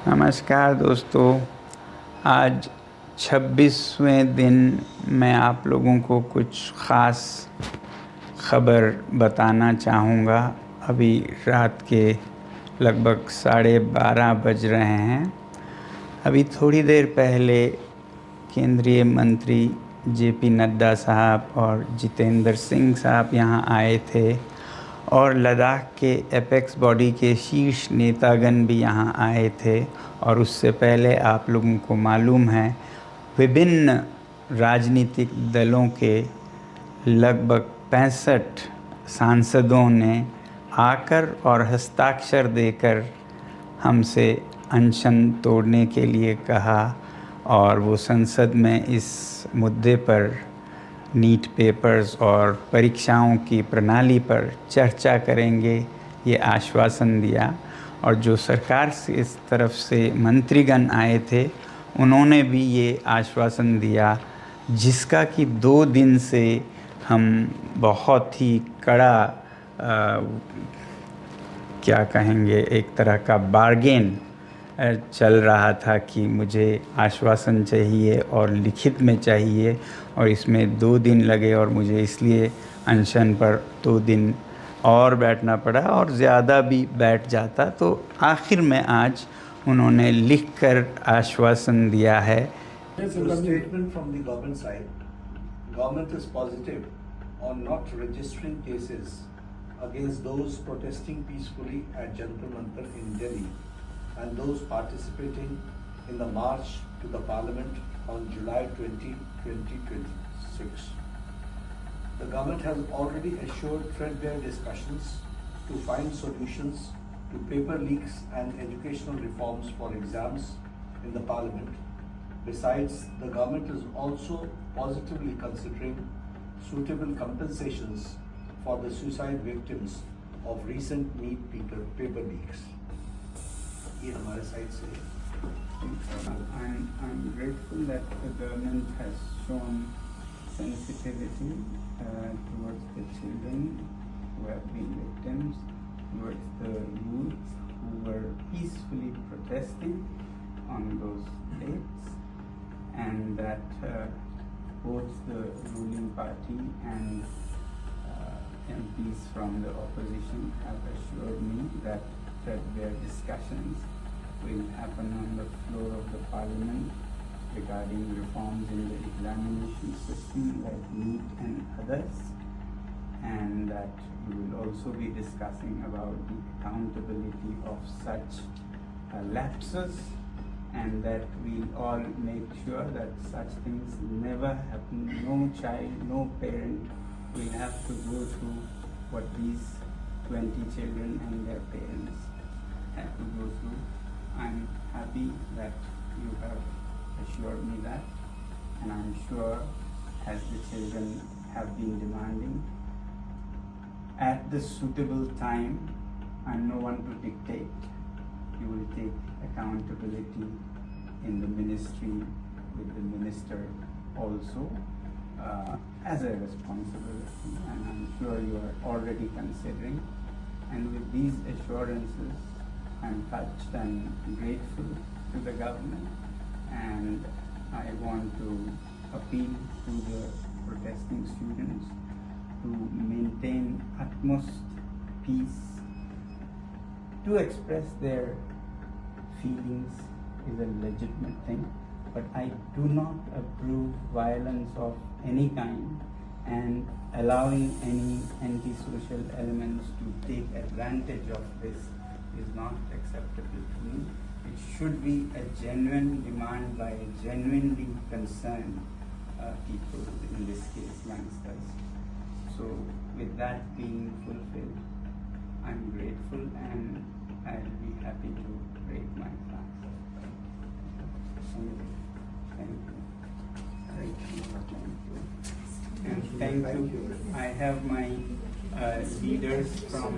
नमस्कार दोस्तों। आज 26वें दिन मैं आप लोगों को कुछ ख़ास खबर बताना चाहूँगा। अभी रात के लगभग 12:30 बज रहे हैं। अभी थोड़ी देर पहले केंद्रीय मंत्री जेपी नड्डा साहब और जितेंद्र सिंह साहब यहाँ आए थे और लद्दाख के एपेक्स बॉडी के शीर्ष नेतागण भी यहाँ आए थे। और उससे पहले आप लोगों को मालूम है विभिन्न राजनीतिक दलों के लगभग 65 सांसदों ने आकर और हस्ताक्षर देकर हमसे अनशन तोड़ने के लिए कहा और वो संसद में इस मुद्दे पर नीट पेपर्स और परीक्षाओं की प्रणाली पर चर्चा करेंगे, ये आश्वासन दिया। और जो सरकार से इस तरफ से मंत्रीगण आए थे उन्होंने भी ये आश्वासन दिया, जिसका कि 2 दिन से हम बहुत ही कड़ा क्या कहेंगे, एक तरह का बार्गेन चल रहा था कि मुझे आश्वासन चाहिए और लिखित में चाहिए, और इसमें 2 दिन लगे और मुझे इसलिए अनशन पर 2 दिन और बैठना पड़ा, और ज़्यादा भी बैठ जाता तो आखिर में आज उन्होंने लिखकर आश्वासन दिया है। Statement from the government side. Government is positive on not registering cases against those protesting peacefully at Jantar Mantar in Delhi and those participating in the march to the Parliament on July 20, 2026. The government has already assured threadbare discussions to find solutions to paper leaks and educational reforms for exams in the Parliament. Besides, the government is also positively considering suitable compensations for the suicide victims of recent NEET paper leaks. ये हमारे side से I'm grateful that the government has shown sensitivity towards the children who have been victims, towards the youth who were peacefully protesting on those dates, and that both the ruling party and MPs from the opposition have assured me that threadbare discussions will happen on the floor of the Parliament regarding reforms in the examination system like NEET and others, and that we will also be discussing about the accountability of such lapses, and that we'll all make sure that such things never happen. No child, no parent will have to go through what these 20 children and their parents have to go through. I'm happy that you have assured me that, and I'm sure, as the children have been demanding, at the suitable time, I'm no one to dictate, you will take accountability in the ministry with the minister also as a responsibility, and I'm sure you are already considering. And with these assurances, I'm touched and grateful to the government, and I want to appeal to the protesting students to maintain utmost peace. To express their feelings is a legitimate thing, but I do not approve violence of any kind, and allowing any antisocial elements to take advantage of this is not acceptable to me. It should be a genuine demand by genuinely concerned people, in this case youngsters. So with that being fulfilled, I'm grateful and I'll be happy to break my fast. Thank you. I have my leaders from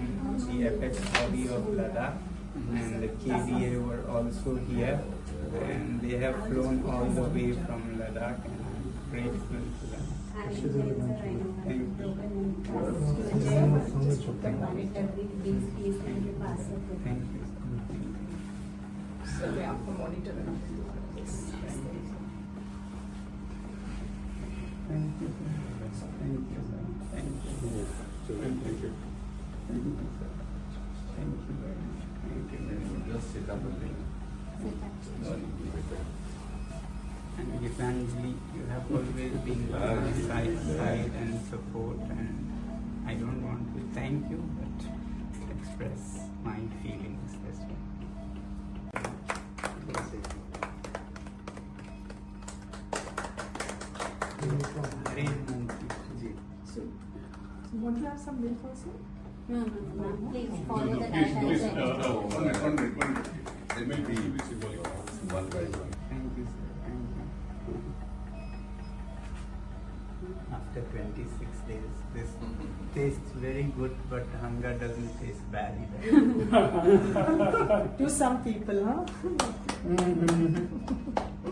the Apex body of Ladakh and the KDA were also here, and they have flown all the way from Ladakh, and I'm grateful to them. Thank you. Thank you. कर रहे हैं आपको monitor करना। Thank you, sir. Thank you, sir. Thank you. Thank you. Thank you, sir. Thank you very much. Thank you very much. Just sit up a bit. And Gitanji, you have always been by my side and support, and I don't want to thank you, but express my feelings as well. Arrangement. So want to have some milk also? No, please follow the Please, please, guidelines. one minute. There may be one by one. Thank you, sir. Thank you. After 26 days, this tastes very good, but hunger doesn't taste bad either. To some people, huh?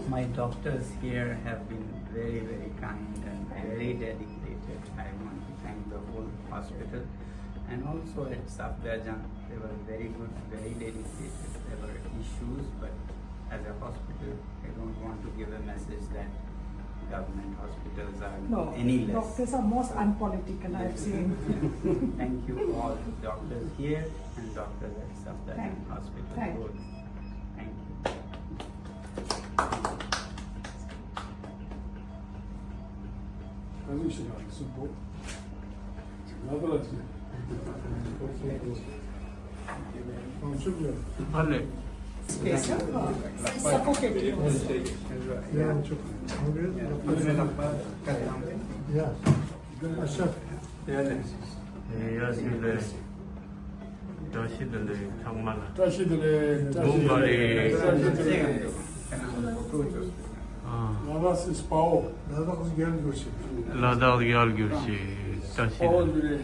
My doctors here have been very, very kind and very dedicated. I want to thank the whole hospital, and also at Safdarjung, they were very good, very dedicated. There were issues, but as a hospital, I don't want to give a message that government hospitals are No, any less. doctors are most unpolitical, I've seen. Thank you all doctors here and doctors at Safdarjung Thank you. Hospital. Thank you. Both. Thank you. Vale. Space, huh? Suffocating. Ya çok ya. Aşağı. 예약일에 여시들에 정말 Taşıdile. 뭔가리 Lavas spao. Lavas gel görsün. 라다 열교시 Spao 다시 bile.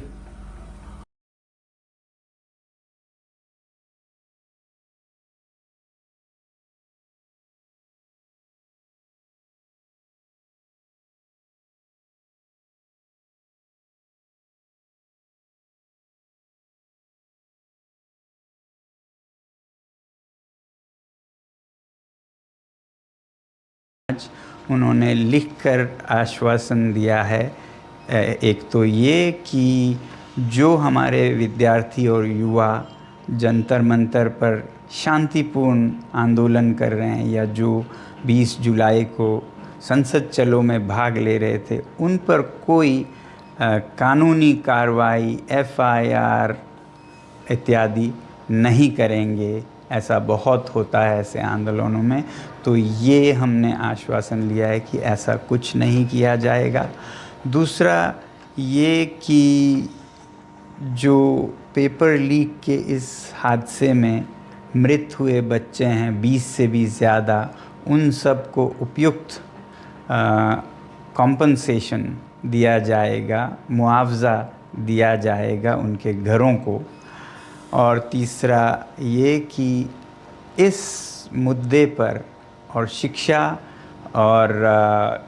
उन्होंने लिखकर आश्वासन दिया है। एक तो ये कि जो हमारे विद्यार्थी और युवा जंतर मंतर पर शांतिपूर्ण आंदोलन कर रहे हैं या जो 20 जुलाई को संसद चलो में भाग ले रहे थे, उन पर कोई कानूनी कार्रवाई FIR इत्यादि नहीं करेंगे। ऐसा बहुत होता है ऐसे आंदोलनों में, तो ये हमने आश्वासन लिया है कि ऐसा कुछ नहीं किया जाएगा। दूसरा ये कि जो पेपर लीक के इस हादसे में मृत हुए बच्चे हैं 20 से भी ज़्यादा, उन सब को उपयुक्त कॉम्पनसेशन दिया जाएगा, मुआवज़ा दिया जाएगा उनके घरों को। और तीसरा ये कि इस मुद्दे पर और शिक्षा और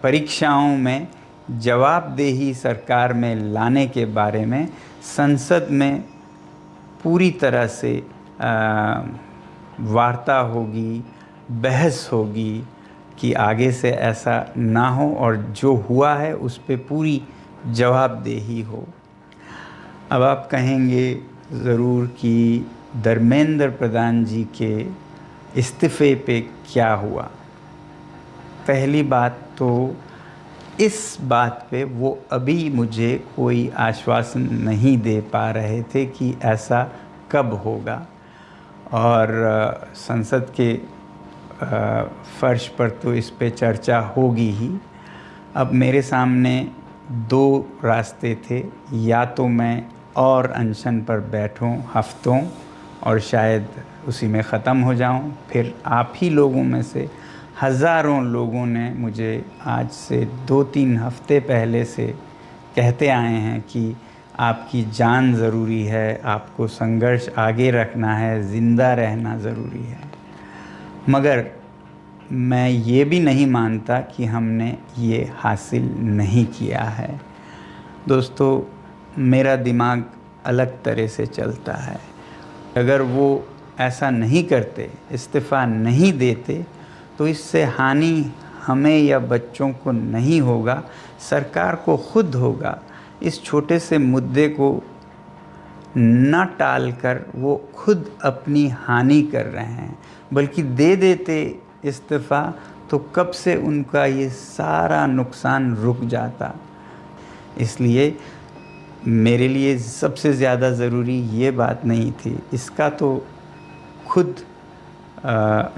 परीक्षाओं में जवाबदेही सरकार में लाने के बारे में संसद में पूरी तरह से वार्ता होगी, बहस होगी कि आगे से ऐसा ना हो और जो हुआ है उस पे पूरी जवाबदेही हो। अब आप कहेंगे ज़रूर कि धर्मेंद्र प्रधान जी के इस्तीफ़े पे क्या हुआ। पहली बात तो इस बात पे वो अभी मुझे कोई आश्वासन नहीं दे पा रहे थे कि ऐसा कब होगा, और संसद के फर्श पर तो इस पे चर्चा होगी ही। अब मेरे सामने दो रास्ते थे, या तो मैं और अनशन पर बैठूं हफ्तों और शायद उसी में ख़त्म हो जाऊं, फिर आप ही लोगों में से हज़ारों लोगों ने मुझे आज से 2-3 हफ्ते पहले से कहते आए हैं कि आपकी जान ज़रूरी है, आपको संघर्ष आगे रखना है, ज़िंदा रहना ज़रूरी है। मगर मैं ये भी नहीं मानता कि हमने ये हासिल नहीं किया है। दोस्तों, मेरा दिमाग अलग तरह से चलता है। अगर वो ऐसा नहीं करते, इस्तीफ़ा नहीं देते, तो इससे हानि हमें या बच्चों को नहीं होगा, सरकार को खुद होगा। इस छोटे से मुद्दे को न टालकर वो खुद अपनी हानि कर रहे हैं, बल्कि दे देते इस्तीफ़ा तो कब से उनका ये सारा नुकसान रुक जाता। इसलिए मेरे लिए सबसे ज़्यादा ज़रूरी ये बात नहीं थी, इसका तो खुद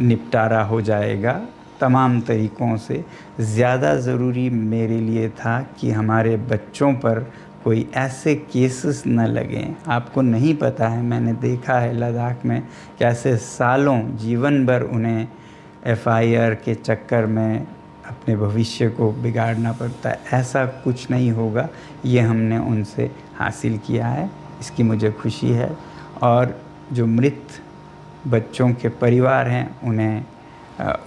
निपटारा हो जाएगा तमाम तरीक़ों से। ज़्यादा ज़रूरी मेरे लिए था कि हमारे बच्चों पर कोई ऐसे केसेस न लगें। आपको नहीं पता है, मैंने देखा है लद्दाख में कैसे सालों जीवन भर उन्हें FIR के चक्कर में अपने भविष्य को बिगाड़ना पड़ता है। ऐसा कुछ नहीं होगा, ये हमने उनसे हासिल किया है, इसकी मुझे खुशी है। और जो मृत बच्चों के परिवार हैं उन्हें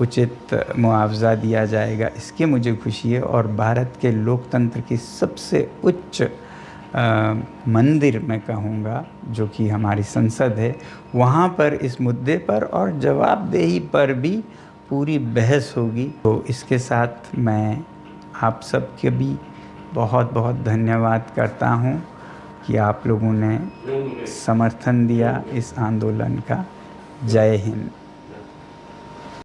उचित मुआवज़ा दिया जाएगा, इसकी मुझे खुशी है। और भारत के लोकतंत्र की सबसे उच्च मंदिर मैं कहूँगा, जो कि हमारी संसद है, वहाँ पर इस मुद्दे पर और जवाबदेही पर भी पूरी बहस होगी। तो इसके साथ मैं आप सब के भी बहुत बहुत धन्यवाद करता हूँ कि आप लोगों ने समर्थन दिया इस आंदोलन का। जय हिंद।